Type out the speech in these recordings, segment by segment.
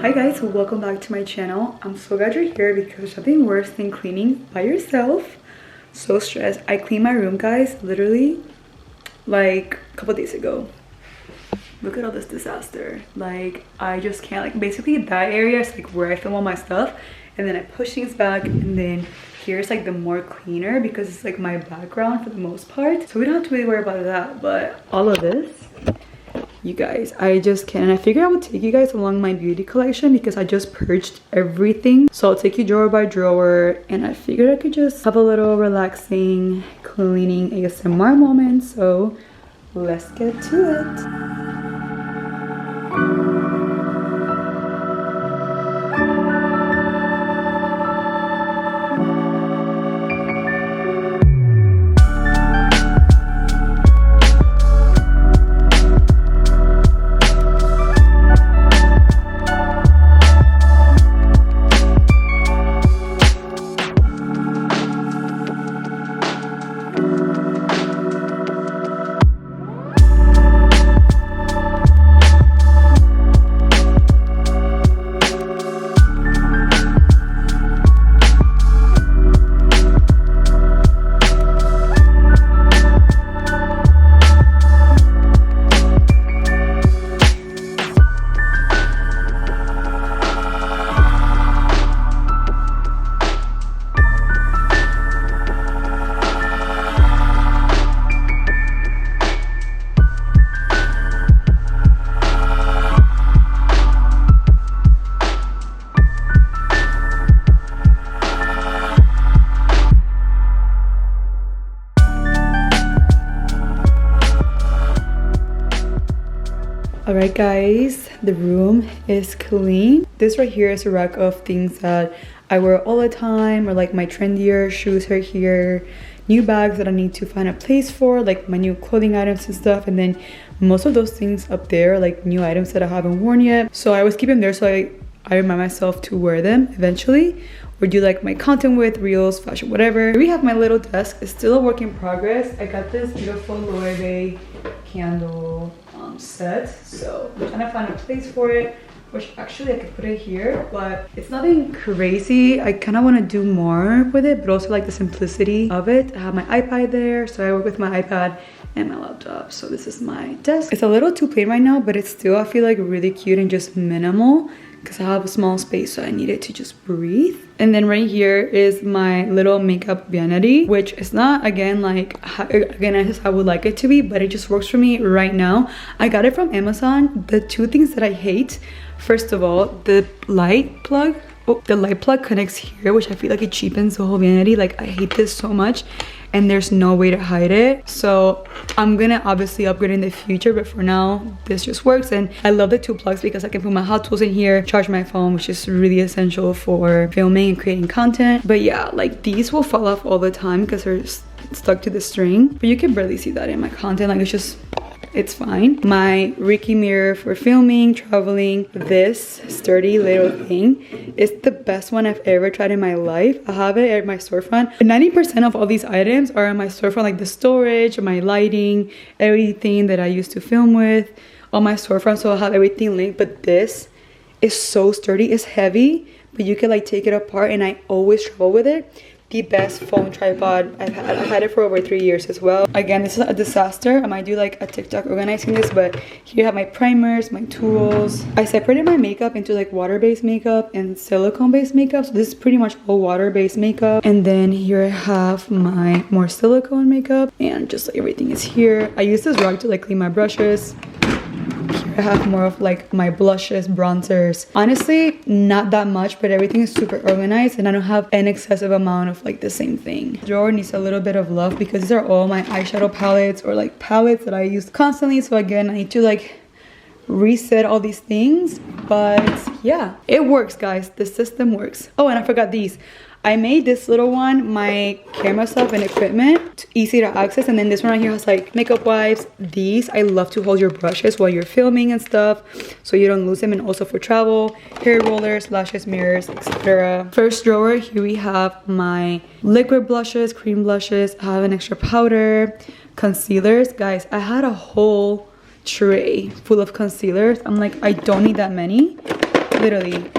Hi guys, welcome back to my channel. I'm so glad you're here because there's nothing worse than cleaning by yourself. So stressed. I cleaned my room, guys, literally like a couple days ago. Look at all this disaster. Like, I just can't, like, basically that area is like where I film all my stuff, and then I push things back, and then here's like the more cleaner because it's like my background for the most part, so we don't have to really worry about that. But all of this, you guys, I just can't. And I figured I would take you guys along my beauty collection because I just purged everything. So I'll take you drawer by drawer, and I figured I could just have a little relaxing cleaning ASMR moment. So let's get to it. Alright guys, the room is clean. This right here is a rack of things that I wear all the time, or like my trendier shoes are here, new bags that I need to find a place for, like my new clothing items and stuff, and then most of those things up there are like new items that I haven't worn yet. So I always keep them there so I remind myself to wear them eventually, or do like my content with, reels, fashion, whatever. Here we have my little desk. It's still a work in progress. I got this beautiful Loewe candle set, so I'm trying to find a place for it, which actually I could put it here, but it's nothing crazy. I kind of want to do more with it, but also like the simplicity of it. I have my iPad there, so I work with my iPad and my laptop. So this is my desk. It's a little too plain right now, but it's still, I feel like, really cute and just minimal because I have a small space, so I need it to just breathe. And then right here is my little makeup vanity, which is not, again, like, again, as I would like it to be, but it just works for me right now. I got it from Amazon. The two things that I hate, first of all, the light plug. Oh, the light plug connects here, which I feel like it cheapens the whole vanity. Like, I hate this so much, and there's no way to hide it. So I'm gonna obviously upgrade in the future, but for now this just works. And I love the two plugs because I can put my hot tools in here, charge my phone, which is really essential for filming and creating content. But yeah, like, these will fall off all the time because they're stuck to the string, but you can barely see that in my content. Like, it's fine. My Reiki mirror for filming, traveling. This sturdy little thing is the best one I've ever tried in my life. I have it at my storefront. 90% of all these items are in my storefront, like the storage, my lighting, everything that I used to film with on my storefront. So I'll have everything linked, but this is so sturdy. It's heavy, but you can like take it apart, and I always travel with it. The best phone tripod I've had it for over 3 years as well. Again, this is a disaster. I might do like a TikTok organizing this, but here I have my primers, my tools. I separated my makeup into like water-based makeup and silicone-based makeup. So this is pretty much all water-based makeup. And then here I have my more silicone makeup, and just like everything is here. I use this rug to like clean my brushes. I have more of like my blushes, bronzers. Honestly, not that much, but everything is super organized, and I don't have an excessive amount of like the same thing. The drawer needs a little bit of love because these are all my eyeshadow palettes, or like palettes that I use constantly. So again, I need to like reset all these things, but yeah, it works, guys. The system works. Oh, and I forgot these. I made this little one, my camera stuff and equipment, easy to access. And then this one right here has like makeup wipes. These, I love to hold your brushes while you're filming and stuff, so you don't lose them, and also for travel. Hair rollers, lashes, mirrors, etc. First drawer, here we have my liquid blushes, cream blushes. I have an extra powder, concealers. Guys, I had a whole tray full of concealers. I'm like, I don't need that many. literally.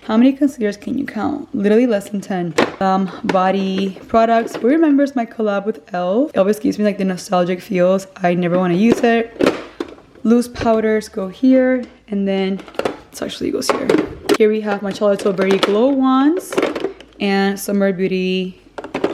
How many concealers can you count? Literally less than 10. Body products. Who remembers my collab with Elle? It always gives me like the nostalgic feels. I never want to use it. Loose powders go here, and then it actually goes here. Here we have my Charlotte Tilbury Glow Wands and Summer Beauty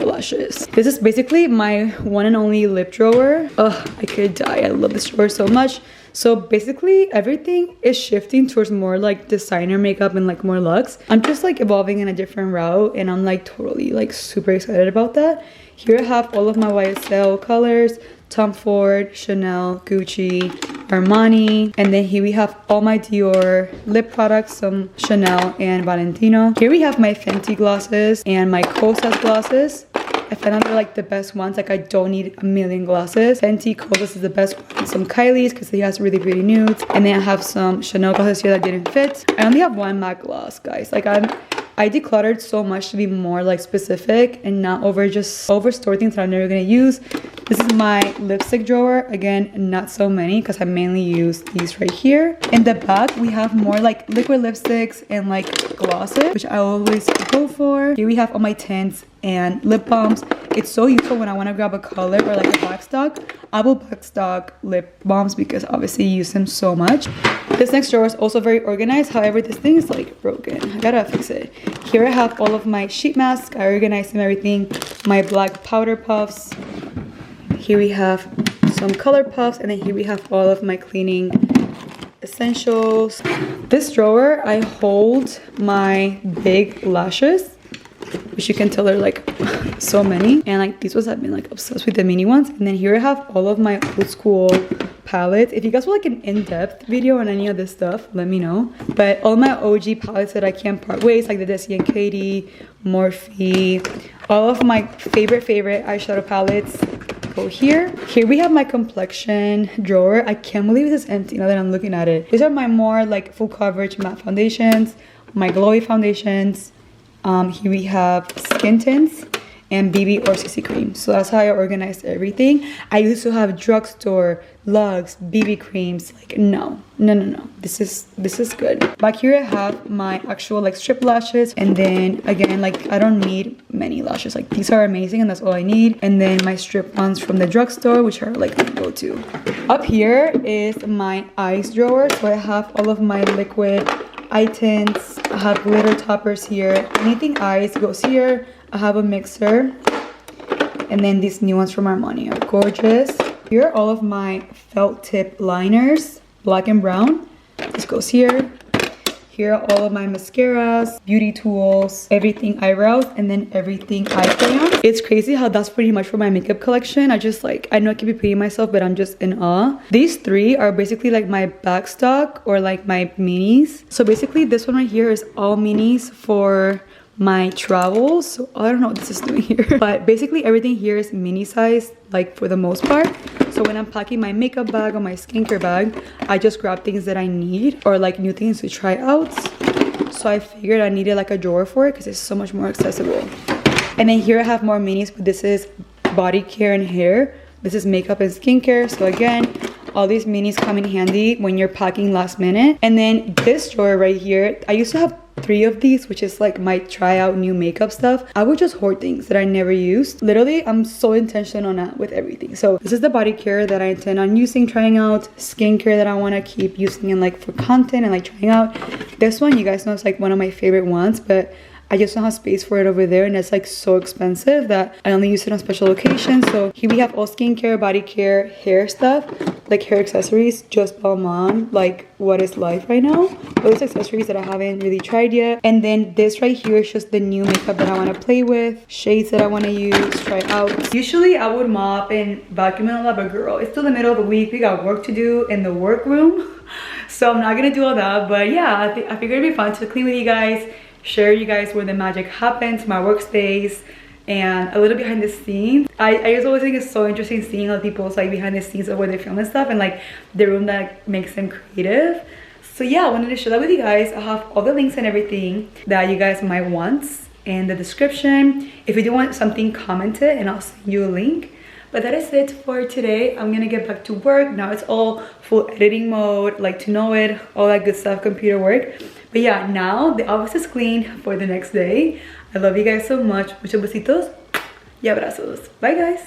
blushes. This is basically my one and only lip drawer. Ugh, I could die. I love this drawer so much. So basically everything is shifting towards more like designer makeup and like more luxe. I'm just like evolving in a different route, and I'm like totally like super excited about that. Here I have all of my YSL colors: Tom Ford, Chanel, Gucci, Armani, and then here we have all my Dior lip products, some Chanel and Valentino. Here we have my Fenty glosses and my Kosas glosses. I find out they're like the best ones. Like I don't need a million glosses. Fenty Kosas is the best one. Some Kylie's because he has really pretty nudes, and then I have some Chanel glosses here that didn't fit. I only have one MAC gloss, guys. Like I decluttered so much to be more like specific and not over-store things that I'm never gonna use. This is my lipstick drawer. Again, not so many because I mainly use these right here. In the back, we have more like liquid lipsticks and like glosses, which I always go for. Here we have all my tints and lip balms. It's so useful when I want to grab a color or like a backstock. I will backstock lip balms because obviously you use them so much. This next drawer is also very organized. However, this thing is like broken. I gotta fix it. Here I have all of my sheet masks. I organized them, everything. My black powder puffs. Here we have some color puffs, and then here we have all of my cleaning essentials. This drawer, I hold my big lashes, which you can tell are like so many, and like these ones I've been like obsessed with the mini ones. And then here I have all of my old school palettes. If you guys want like an in-depth video on any of this stuff, let me know. But all my OG palettes that I can't part ways, like the Desi and Katie, Morphe, all of my favorite eyeshadow palettes go here. Here we have my complexion drawer. I can't believe this is empty now that I'm looking at it. These are my more like full coverage matte foundations, my glowy foundations. Here we have skin tints and BB or CC cream. So that's how I organized everything. I used to have drugstore, Lugs, BB creams. Like no. This is good. Back here I have my actual like strip lashes, and then again, like I don't need many lashes. Like these are amazing and that's all I need. And then my strip ones from the drugstore, which are like my go-to. Up here is my eyes drawer. So I have all of my liquid eye tints. I have glitter toppers here. Anything eyes goes here. I have a mixer, and then these new ones from Armani are gorgeous. Here are all of my felt tip liners, black and brown. This goes here. Here are all of my mascaras, beauty tools, everything eyebrows, and then everything eye crayons. It's crazy how that's pretty much for my makeup collection. I just like, I know I keep repeating myself, but I'm just in awe. These three are basically like my backstock or like my minis. So basically this one right here is all minis for my travels. So I don't know what this is doing here, but basically everything here is mini size, like for the most part. So when I'm packing my makeup bag or my skincare bag, I just grab things that I need or like new things to try out. So I figured I needed like a drawer for it because it's so much more accessible. And then here I have more minis, but this is body care and hair. This is makeup and skincare. So again, all these minis come in handy when you're packing last minute. And then this drawer right here, I used to have 3 of these, which is like my try out new makeup stuff. I would just hoard things that I never used. Literally, I'm so intentional on that with everything. So this is the body care that I intend on using, trying out. Skincare that I want to keep using and like for content and like trying out. This one, you guys know, it's like one of my favorite ones, but I just don't have space for it over there, and it's like so expensive that I only use it on special occasions. So here we have all skincare, body care, hair stuff, like hair accessories, just balm on, like what is life right now. Those accessories that I haven't really tried yet. And then this right here is just the new makeup that I want to play with, shades that I want to use, try out. Usually I would mop and vacuum and all that, but girl, it's still the middle of the week. We got work to do in the workroom. So I'm not gonna do all that, but yeah, I figured it'd be fun to clean with you guys, share you guys where the magic happens, my workspace, and a little behind the scenes. I just always think it's so interesting seeing other people's like behind the scenes of where they film and stuff, and like the room that makes them creative. So yeah, I wanted to share that with you guys. I have all the links and everything that you guys might want in the description. If you do want something, comment it and I'll send you a link. But that is it for today. I'm gonna get back to work. Now it's all full editing mode, like to know it, all that good stuff, computer work. But yeah, now the office is clean for the next day. I love you guys so much. Muchos besitos y abrazos. Bye guys.